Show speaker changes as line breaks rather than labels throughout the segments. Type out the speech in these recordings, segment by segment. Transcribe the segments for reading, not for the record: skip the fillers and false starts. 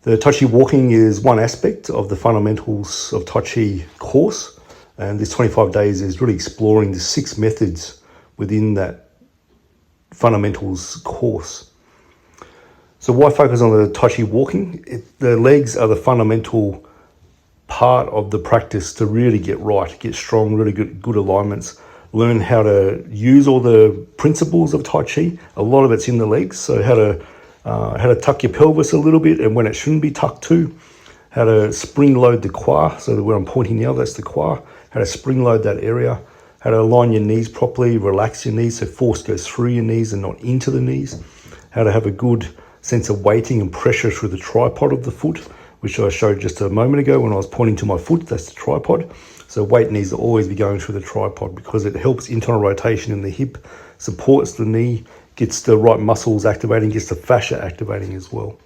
The Tai Chi Walking is one aspect of the Fundamentals of Tai Chi course, and this 25 days is really exploring the 6 methods within that Fundamentals course. So why focus on the Tai Chi Walking? The legs are the fundamental part of the practice to really get right, get strong, really good alignments, learn how to use all the principles of Tai Chi. A lot of it's in the legs, so how to tuck your pelvis a little bit and when it shouldn't be tucked to, how to spring load the qua, so where I'm pointing now, that's the qua, how to spring load that area, how to align your knees properly, relax your knees so force goes through your knees and not into the knees, how to have a good sense of weighting and pressure through the tripod of the foot, which I showed just a moment ago when I was pointing to my foot, that's the tripod. So weight needs to always be going through the tripod because it helps internal rotation in the hip, supports the knee, gets the right muscles activating, gets the fascia activating as well.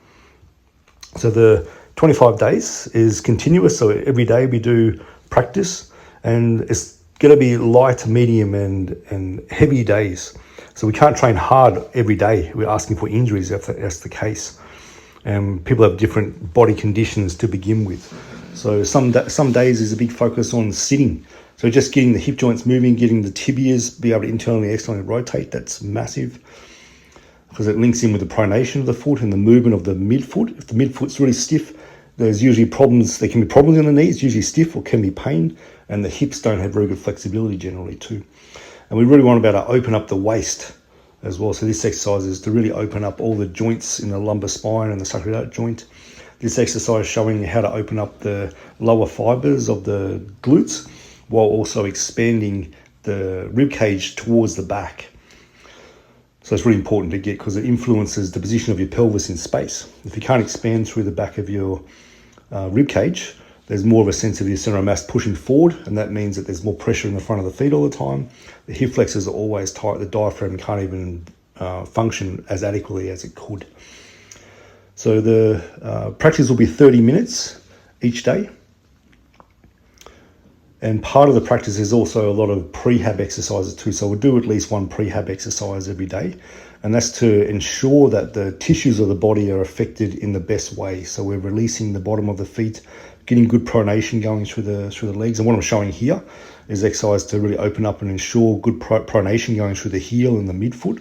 So the 25 days is continuous, so every day we do practice, and it's going to be light, medium and heavy days. So we can't train hard every day. We're asking for injuries if that's the case. And people have different body conditions to begin with. So some days is a big focus on sitting. So just getting the hip joints moving, getting the tibias, be able to internally, externally rotate, that's massive. Because it links in with the pronation of the foot and the movement of the midfoot. If the midfoot's really stiff, there's usually problems. There can be problems in the knee, it's usually stiff or can be pain. And the hips don't have very good flexibility generally too. And we really want to be able to open up the waist as well. So this exercise is to really open up all the joints in the lumbar spine and the sacroiliac joint. This exercise showing you how to open up the lower fibers of the glutes while also expanding the rib cage towards the back. So it's really important to get because it influences the position of your pelvis in space. If you can't expand through the back of your rib cage, there's more of a sense of your center of mass pushing forward, and that means that there's more pressure in the front of the feet all the time. The hip flexors are always tight. The diaphragm can't even function as adequately as it could. So the practice will be 30 minutes each day. And part of the practice is also a lot of prehab exercises too. So we'll do at least one prehab exercise every day. And that's to ensure that the tissues of the body are affected in the best way. So we're releasing the bottom of the feet, getting good pronation going through the legs. And what I'm showing here is exercise to really open up and ensure good pronation going through the heel and the midfoot.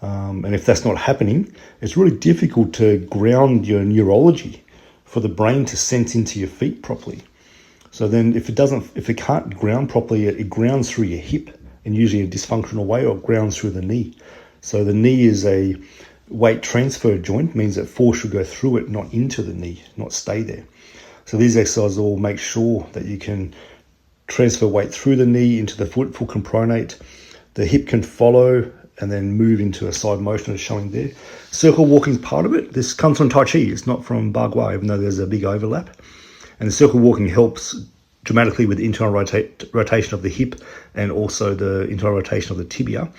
And if that's not happening, it's really difficult to ground your neurology for the brain to sense into your feet properly. So then if it can't ground properly, it grounds through your hip in usually a dysfunctional way, or it grounds through the knee. So the knee is a weight transfer joint, means that force should go through it, not into the knee, not stay there. So these exercises all make sure that you can transfer weight through the knee into the foot can pronate. The hip can follow and then move into a side motion as showing there. Circle walking is part of it. This comes from Tai Chi, it's not from Bagua, even though there's a big overlap. And the circle walking helps dramatically with the internal rotation of the hip and also the internal rotation of the tibia.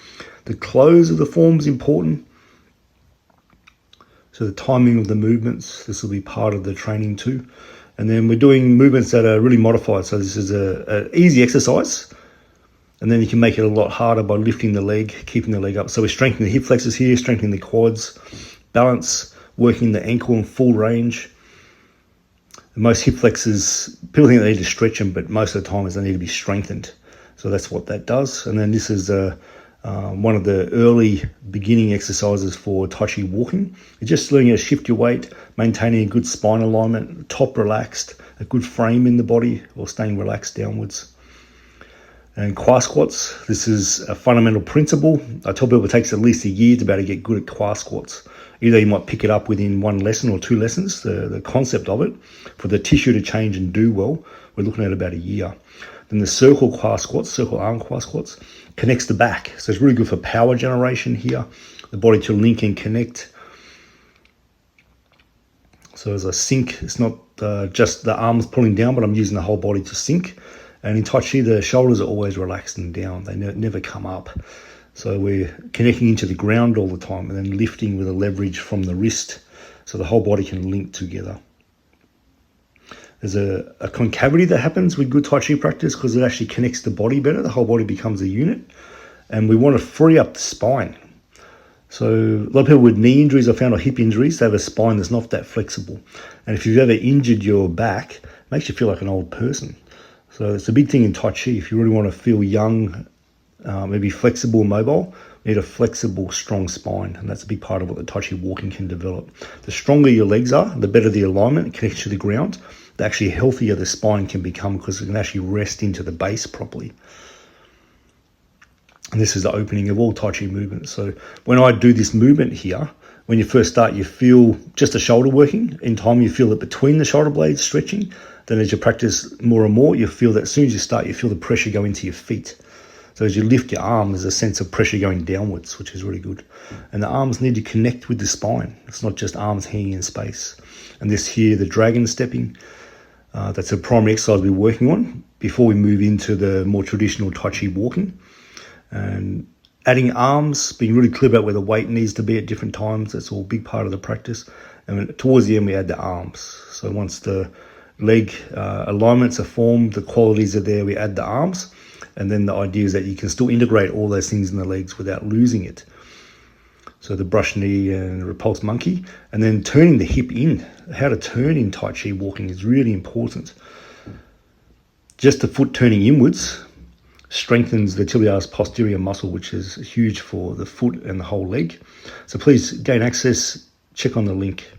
The close of the form is important. So the timing of the movements, this will be part of the training too. And then we're doing movements that are really modified. So this is an easy exercise. And then you can make it a lot harder by lifting the leg, keeping the leg up. So we're strengthening the hip flexors here, strengthening the quads, balance, working the ankle in full range. Most hip flexors, people think they need to stretch them, but most of the time they need to be strengthened. So that's what that does. And then this is one of the early beginning exercises for Tai Chi walking. It's just learning how to shift your weight, maintaining a good spine alignment, top relaxed, a good frame in the body, or staying relaxed downwards. And qua squats, this is a fundamental principle. I tell people it takes at least a year to be able to get good at qua squats. Either you might pick it up within one lesson or 2 lessons, the concept of it. For the tissue to change and do well, we're looking at about a year. Then the circle qua squats, circle arm qua squats, connects the back. So it's really good for power generation here, the body to link and connect. So as I sink, it's not just the arms pulling down, but I'm using the whole body to sink. And in Tai Chi, the shoulders are always relaxed and down. They never come up. So we're connecting into the ground all the time and then lifting with a leverage from the wrist so the whole body can link together. There's a concavity that happens with good Tai Chi practice because it actually connects the body better. The whole body becomes a unit. And we want to free up the spine. So a lot of people with knee injuries I found, or hip injuries, they have a spine that's not that flexible. And if you've ever injured your back, it makes you feel like an old person. So it's a big thing in Tai Chi. If you really want to feel young, maybe flexible and mobile, you need a flexible, strong spine. And that's a big part of what the Tai Chi walking can develop. The stronger your legs are, the better the alignment and connection to the ground, the actually healthier the spine can become, because it can actually rest into the base properly. And this is the opening of all Tai Chi movements. So when I do this movement here, when you first start, you feel just the shoulder working. In time, you feel it between the shoulder blades stretching. Then as you practice more and more, you feel that as soon as you start, you feel the pressure go into your feet. So as you lift your arm, there's a sense of pressure going downwards, which is really good. And the arms need to connect with the spine. It's not just arms hanging in space. And this here, the dragon stepping, that's a primary exercise we're working on before we move into the more traditional Tai Chi walking. And adding arms, being really clear about where the weight needs to be at different times, that's all a big part of the practice. And towards the end, we add the arms. So once the leg alignments are formed, the qualities are there, we add the arms. And then the idea is that you can still integrate all those things in the legs without losing it. So the brush knee and repulse monkey. And then turning the hip in. How to turn in Tai Chi walking is really important. Just the foot turning inwards strengthens the tibialis posterior muscle, which is huge for the foot and the whole leg. So please gain access, check on the link.